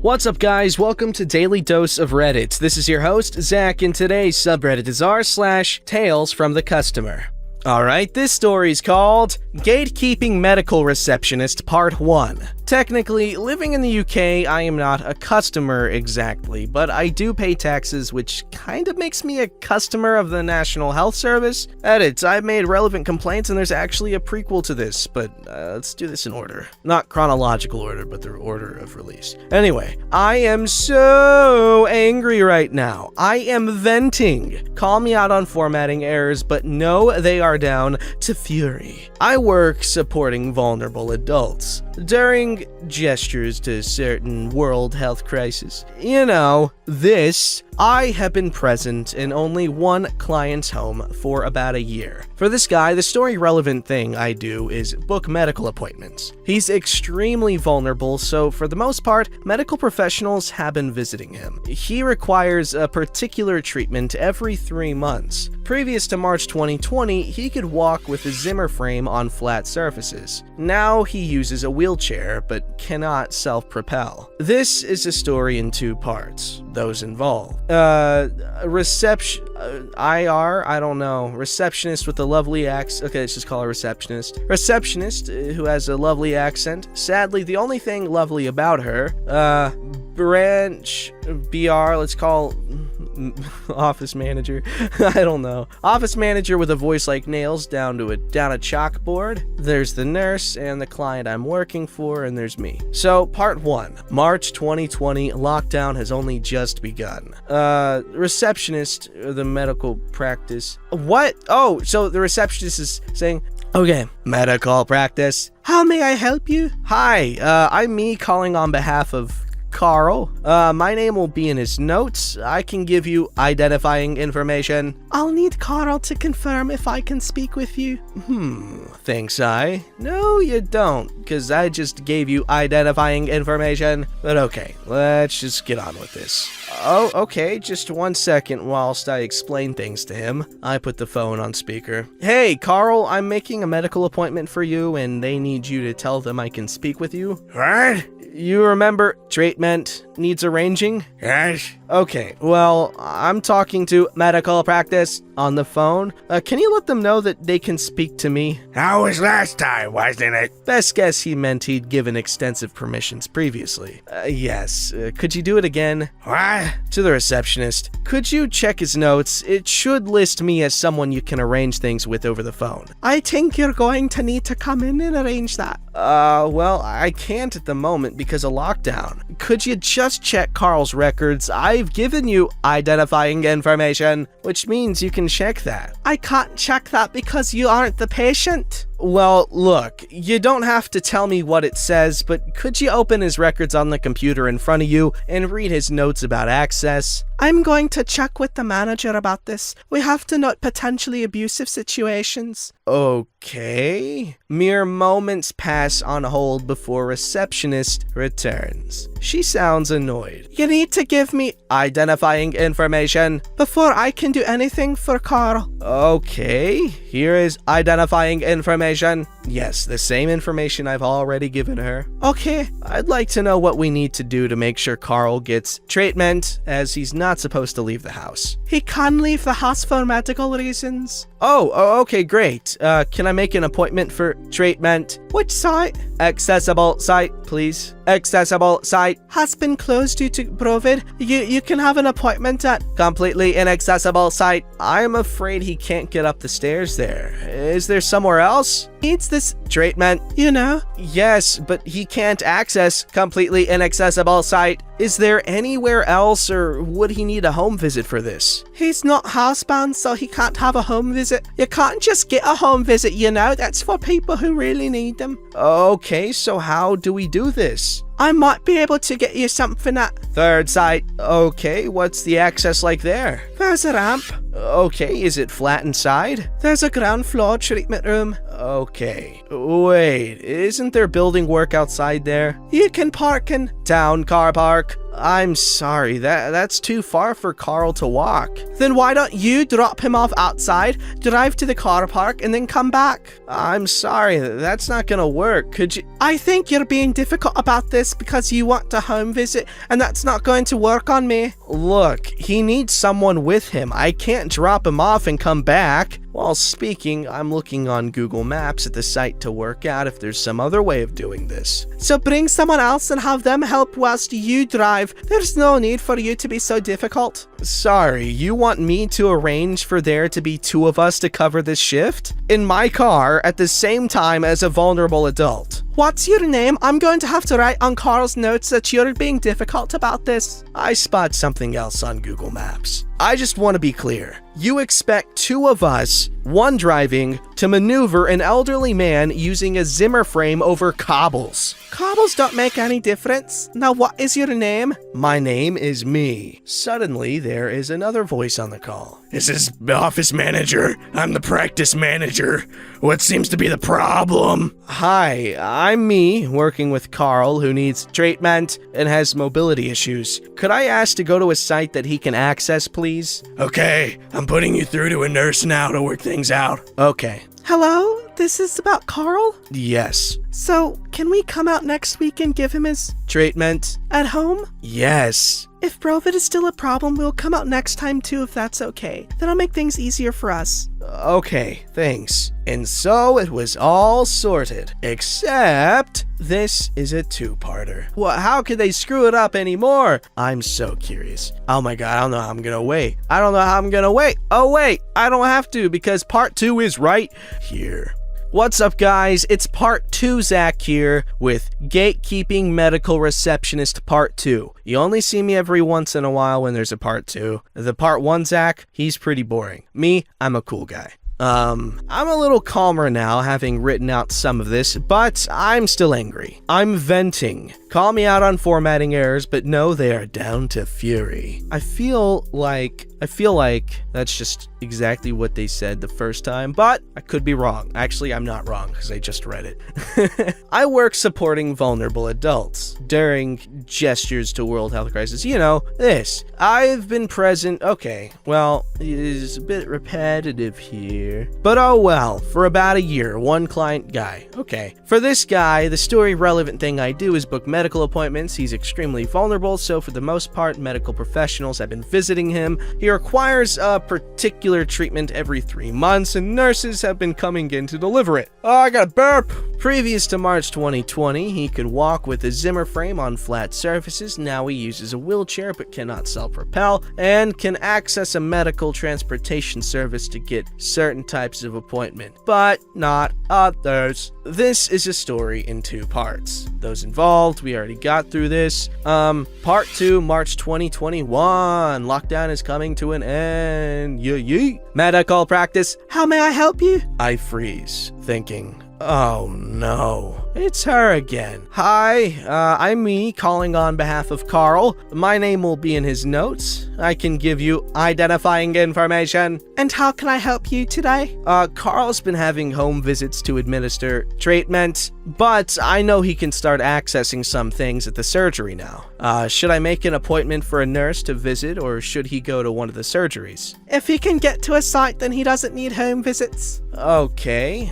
What's up, guys? Welcome to Daily Dose of Reddit. This is your host, Zach, and today's subreddit is r/TalesFromTheCustomer. Alright, this story's called Gatekeeping Medical Receptionist Part 1. Technically, living in the UK, I am not a customer exactly, but I do pay taxes, which kind of makes me a customer of the National Health Service. Edits, I've made relevant complaints and there's actually a prequel to this, but let's do this in order. Not chronological order, but the order of release. Anyway, I am so angry right now. I am venting. Call me out on formatting errors, but no, they are down to fury. I work supporting vulnerable adults during gestures to certain world health crisis. You know, I have been present in only one client's home for about a year. For this guy, the story relevant thing I do is book medical appointments. He's extremely vulnerable, so for the most part, medical professionals have been visiting him. He requires a particular treatment every 3 months. Previous to March 2020, he could walk with a Zimmer frame on flat surfaces. Now he uses a wheelchair, but cannot self-propel. This is a story in 2 parts, those involved. Receptionist with a lovely accent. Okay, let's just call her receptionist. Receptionist who has a lovely accent. Sadly, the only thing lovely about her, let's call office manager. I don't know. Office manager with a voice like nails down a chalkboard. There's the nurse and the client I'm working for, and there's me. So, part 1. March 2020, lockdown has only just begun. Receptionist, the medical practice. What? Oh, so the receptionist is saying, okay, medical practice. How may I help you? Hi, I'm me calling on behalf of Carl. My name will be in his notes. I can give you identifying information. I'll need Carl to confirm if I can speak with you. Thinks I? No, you don't, because I just gave you identifying information. But okay, let's just get on with this. Oh, okay, just 1 second whilst I explain things to him. I put the phone on speaker. Hey, Carl, I'm making a medical appointment for you, and they need you to tell them I can speak with you. What? You remember treatment needs arranging? Yes. Okay, well, I'm talking to medical practice on the phone. Can you let them know that they can speak to me? How was last time, wasn't it? Best guess he meant he'd given extensive permissions previously. Yes. Could you do it again? What? To the receptionist. Could you check his notes? It should list me as someone you can arrange things with over the phone. I think you're going to need to come in and arrange that. Well, I can't at the moment because of lockdown. Could you just check Carl's records? I've given you identifying information, which means you can check that. I can't check that because you aren't the patient. Well, look, you don't have to tell me what it says, but could you open his records on the computer in front of you and read his notes about access? I'm going to check with the manager about this. We have to note potentially abusive situations. Okay. Mere moments pass on hold before receptionist returns. She sounds annoyed. You need to give me identifying information before I can do anything for Carl. Okay, here is identifying information. Yes, the same information I've already given her. Okay, I'd like to know what we need to do to make sure Carl gets treatment, as he's not supposed to leave the house. He can leave the house for medical reasons. Oh, okay, great. Can I make an appointment for treatment? Which site? Accessible site, please. Accessible site has been closed due to COVID. You can have an appointment at completely inaccessible site. I'm afraid he can't get up the stairs there. Is there somewhere else? Needs this treatment, you know? Yes, but he can't access completely inaccessible site. Is there anywhere else, or would he need a home visit for this? He's not housebound, so he can't have a home visit. You can't just get a home visit, you know? That's for people who really need them. Okay, so how do we do this? I might be able to get you something at third site. Okay, what's the access like there? There's a ramp. Okay, is it flat inside? There's a ground floor treatment room. Okay, wait, isn't there building work outside there? You can park in town car park. I'm sorry, that's too far for Carl to walk. Then why don't you drop him off outside, drive to the car park, and then come back? I'm sorry, that's not gonna work. Could you? I think you're being difficult about this because you want a home visit, and that's not going to work on me. Look, he needs someone with him. I can't drop him off and come back. While speaking, I'm looking on Google Maps at the site to work out if there's some other way of doing this. So bring someone else and have them help whilst you drive. There's no need for you to be so difficult. Sorry, you want me to arrange for there to be 2 of us to cover this shift? In my car at the same time as a vulnerable adult. What's your name? I'm going to have to write on Carl's notes that you're being difficult about this. I spot something else on Google Maps. I just want to be clear. You expect 2 of us, one driving, to maneuver an elderly man using a Zimmer frame over cobbles. Cobbles don't make any difference. Now what is your name? My name is Me. Suddenly, there is another voice on the call. This is the office manager. I'm the practice manager. What seems to be the problem? Hi, I'm Me, working with Carl, who needs treatment and has mobility issues. Could I ask to go to a site that he can access, please? Okay, I'm putting you through to a nurse now to work things out. Okay. Hello? This is about Carl? Yes. So, can we come out next week and give him his treatment at home? Yes. If Brovid is still a problem, we'll come out next time too if that's okay. That'll make things easier for us. Okay, thanks. And so it was all sorted, except this is a 2-parter. Well, how could they screw it up anymore? I'm so curious. Oh my god, I don't know how I'm gonna wait. Oh wait, I don't have to because part 2 is right here. What's up, guys? It's part 2 Zach here with Gatekeeping Medical Receptionist part 2. You only see me every once in a while when there's a part 2. The part 1 Zach, he's pretty boring. Me, I'm a cool guy. I'm a little calmer now, having written out some of this, but I'm still angry. I'm venting. Call me out on formatting errors, but no, they are down to fury. I feel like that's just exactly what they said the first time, but I could be wrong. Actually, I'm not wrong because I just read it. I work supporting vulnerable adults during gestures to World Health Crisis. You know, this. I've been present. Okay, well, it is a bit repetitive here. But oh well, for about a year, one client guy. Okay. For this guy, the story relevant thing I do is book medical appointments. He's extremely vulnerable, so for the most part, medical professionals have been visiting him. He requires a particular treatment every 3 months, and nurses have been coming in to deliver it. Oh, I got a burp! Previous to March 2020, he could walk with a Zimmer frame on flat surfaces. Now he uses a wheelchair but cannot self-propel, and can access a medical transportation service to get certain types of appointment, but not others. This is a story in 2 parts. Those involved, we already got through this. Part 2, March 2021. Lockdown is coming to an end. Yeet. Medical practice. How may I help you? I freeze, thinking, oh no, it's her again. Hi, I'm Me, calling on behalf of Carl. My name will be in his notes. I can give you identifying information. And how can I help you today? Carl's been having home visits to administer treatment, but I know he can start accessing some things at the surgery now. Should I make an appointment for a nurse to visit, or should he go to one of the surgeries? If he can get to a site, then he doesn't need home visits. Okay,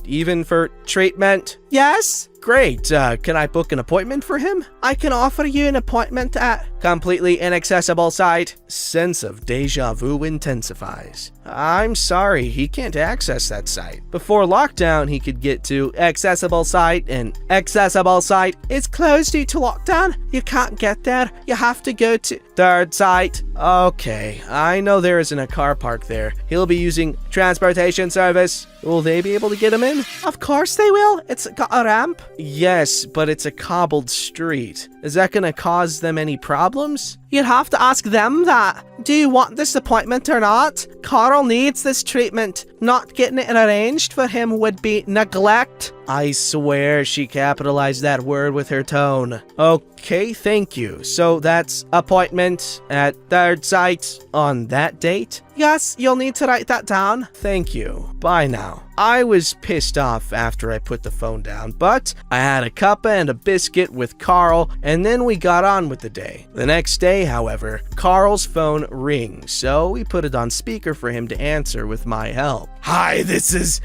even for treatment? Yes? Great, can I book an appointment for him? I can offer you an appointment at completely inaccessible site. Sense of deja vu intensifies. I'm sorry, he can't access that site. Before lockdown, he could get to accessible site, and accessible site is closed due to lockdown. You can't get there. You have to go to third site. Okay, I know there isn't a car park there. He'll be using transportation service. Will they be able to get him in? Of course they will. It's got a ramp. Yes, but it's a cobbled street. Is that gonna cause them any problems? You'd have to ask them that. Do you want this appointment or not? Carl needs this treatment. Not getting it arranged for him would be neglect. I swear she capitalized that word with her tone. Okay, thank you. So that's appointment at third site on that date? Yes, you'll need to write that down. Thank you. Bye now. I was pissed off after I put the phone down, but I had a cuppa and a biscuit with Carl, and then we got on with the day. The next day, however, Carl's phone rings, so we put it on speaker for him to answer with my help. Hi, this is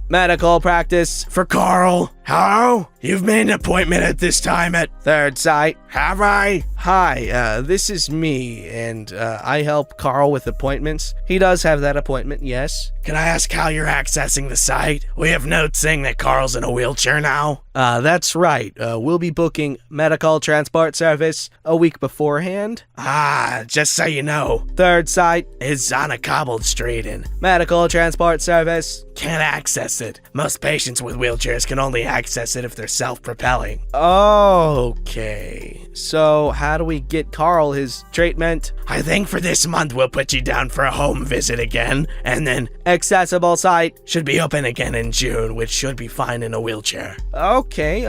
medical practice for Carl. Hello? You've made an appointment at this time at Third Site. Have I? Hi, this is me, and I help Carl with appointments. He does have that appointment, yes. Can I ask how you're accessing the site? We have notes saying that Carl's in a wheelchair now. That's right. We'll be booking medical transport service a week beforehand. Just so you know, Third Site is on a cobbled street and medical transport service can't access it. Most patients with wheelchairs can only access it if they're self-propelling. Okay. So how do we get Carl his treatment? I think for this month we'll put you down for a home visit again, and then accessible site should be open again in June, which should be fine in a wheelchair. Okay,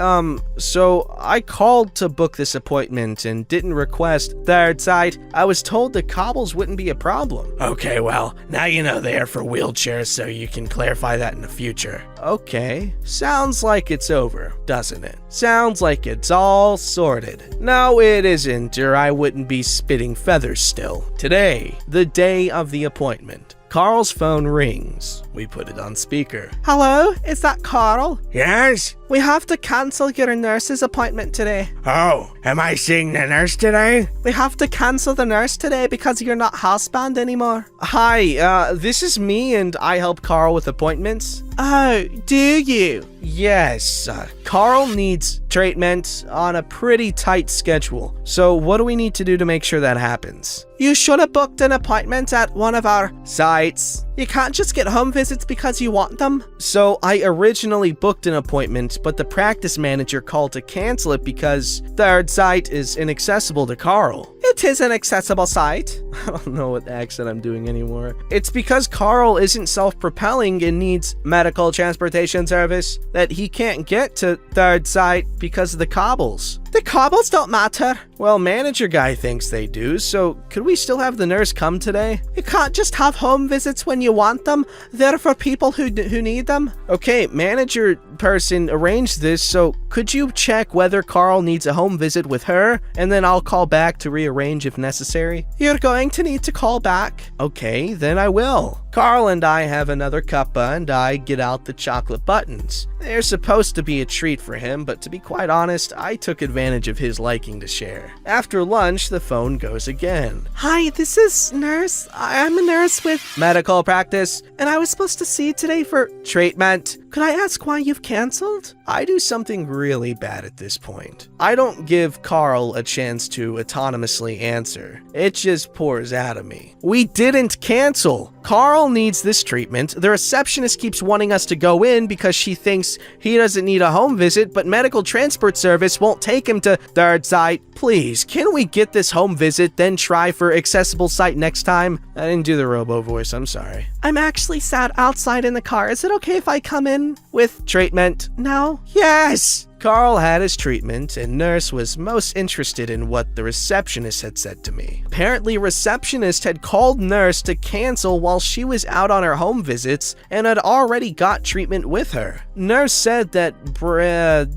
so I called to book this appointment and didn't request Third Site. I was told the cobbles wouldn't be a problem. Okay, well, now you know they are for wheelchairs, so you can clarify that in the future. Okay, sounds like it's over, doesn't it? Sounds like it's all sorted. No, it isn't, or I wouldn't be spitting feathers still. Today, the day of the appointment, Carl's phone rings. We put it on speaker. Hello, is that Carl? Yes? We have to cancel your nurse's appointment today. Oh, am I seeing the nurse today? We have to cancel the nurse today because you're not housebound anymore. Hi, this is me and I help Carl with appointments. Oh, do you? Yes, Carl needs treatment on a pretty tight schedule. So what do we need to do to make sure that happens? You should have booked an appointment at one of our sites. You can't just get home visits because you want them. So I originally booked an appointment, but the practice manager called to cancel it because Third Site is inaccessible to Carl. It is an accessible site. I don't know what accent I'm doing anymore. It's because Carl isn't self-propelling and needs medical transportation service that he can't get to Third Site because of the cobbles. The cobbles don't matter. Well, manager guy thinks they do, so could we still have the nurse come today? You can't just have home visits when you want them. They're for people who need them. Okay, manager person arranged this, so could you check whether Carl needs a home visit with her, and then I'll call back to rearrange if necessary? You're going to need to call back. Okay, then I will. Carl and I have another cuppa and I get out the chocolate buttons. They're supposed to be a treat for him, but to be quite honest, I took advantage of his liking to share. After lunch, the phone goes again. Hi, this is nurse. I'm a nurse with medical practice, and I was supposed to see you today for treatment. Could I ask why you've canceled? I do something really bad at this point. I don't give Carl a chance to autonomously answer. It just pours out of me. We didn't cancel. Carl needs this treatment. The receptionist keeps wanting us to go in because she thinks he doesn't need a home visit, but medical transport service won't take him to Third Site. Please, can we get this home visit, then try for accessible site next time? I didn't do the robo voice, I'm sorry. I'm actually sat outside in the car. Is it okay if I come in with treatment? No? Yes! Carl had his treatment, and nurse was most interested in what the receptionist had said to me. Apparently, receptionist had called nurse to cancel while she was out on her home visits and had already got treatment with her. Nurse said that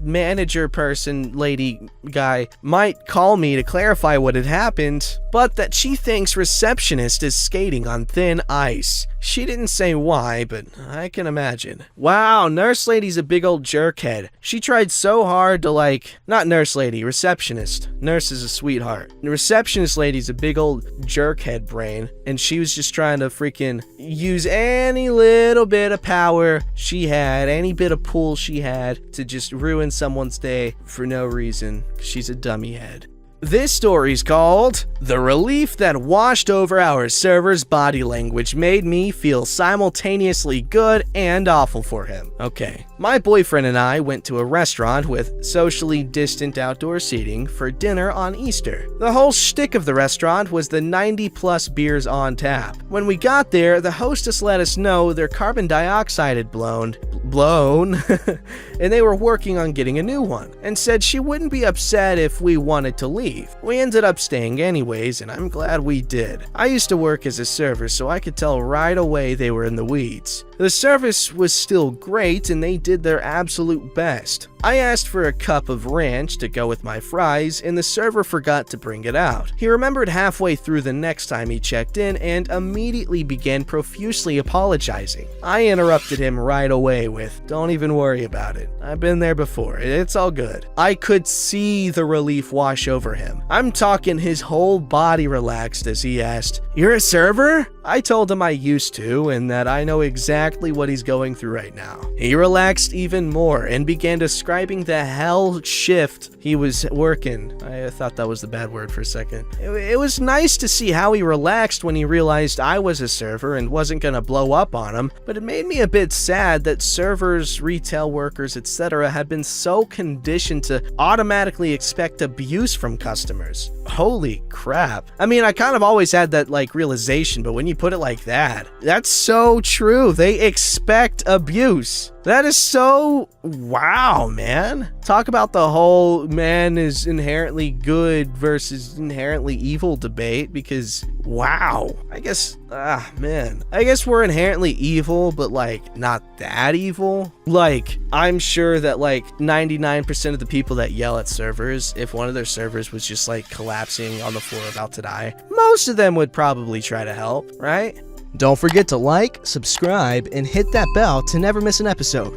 manager person, lady, guy, might call me to clarify what had happened, but that she thinks receptionist is skating on thin ice. She didn't say why, but I can imagine. Wow, nurse lady's a big old jerkhead. She tried so hard to not nurse lady, receptionist. Nurse is a sweetheart. The receptionist lady's a big old jerkhead brain, and she was just trying to freaking use any little bit of power she had, any bit of pull she had to just ruin someone's day for no reason. She's a dummy head. This story's called The Relief That Washed Over Our Server's Body Language Made Me Feel Simultaneously Good and Awful for Him. Okay, my boyfriend and I went to a restaurant with socially distant outdoor seating for dinner on Easter. The whole shtick of the restaurant was the 90+ beers on tap. When we got there, the hostess let us know their carbon dioxide had blown, and they were working on getting a new one, and said she wouldn't be upset if we wanted to leave. We ended up staying anyways, and I'm glad we did. I used to work as a server, so I could tell right away they were in the weeds. The service was still great, and they did their absolute best. I asked for a cup of ranch to go with my fries, and the server forgot to bring it out. He remembered halfway through the next time he checked in and immediately began profusely apologizing. I interrupted him right away with, "Don't even worry about it. I've been there before. It's all good." I could see the relief wash over him. I'm talking his whole body relaxed as he asked, "You're a server?" I told him I used to, and that I know exactly what he's going through right now. He relaxed even more and began describing the hell shift he was working. I thought that was the bad word for a second. It was nice to see how he relaxed when he realized I was a server and wasn't gonna blow up on him, but it made me a bit sad that servers, retail workers, etc. had been so conditioned to automatically expect abuse from customers. Holy crap. I mean, I kind of always had that realization, but when you put it like that, that's so true. They expect abuse. That is so, wow, man. Talk about the whole man is inherently good versus inherently evil debate, because wow. I guess we're inherently evil, but not that evil. I'm sure that 99% of the people that yell at servers, if one of their servers was just collapsing on the floor about to die, most of them would probably try to help, right? Don't forget to like, subscribe, and hit that bell to never miss an episode.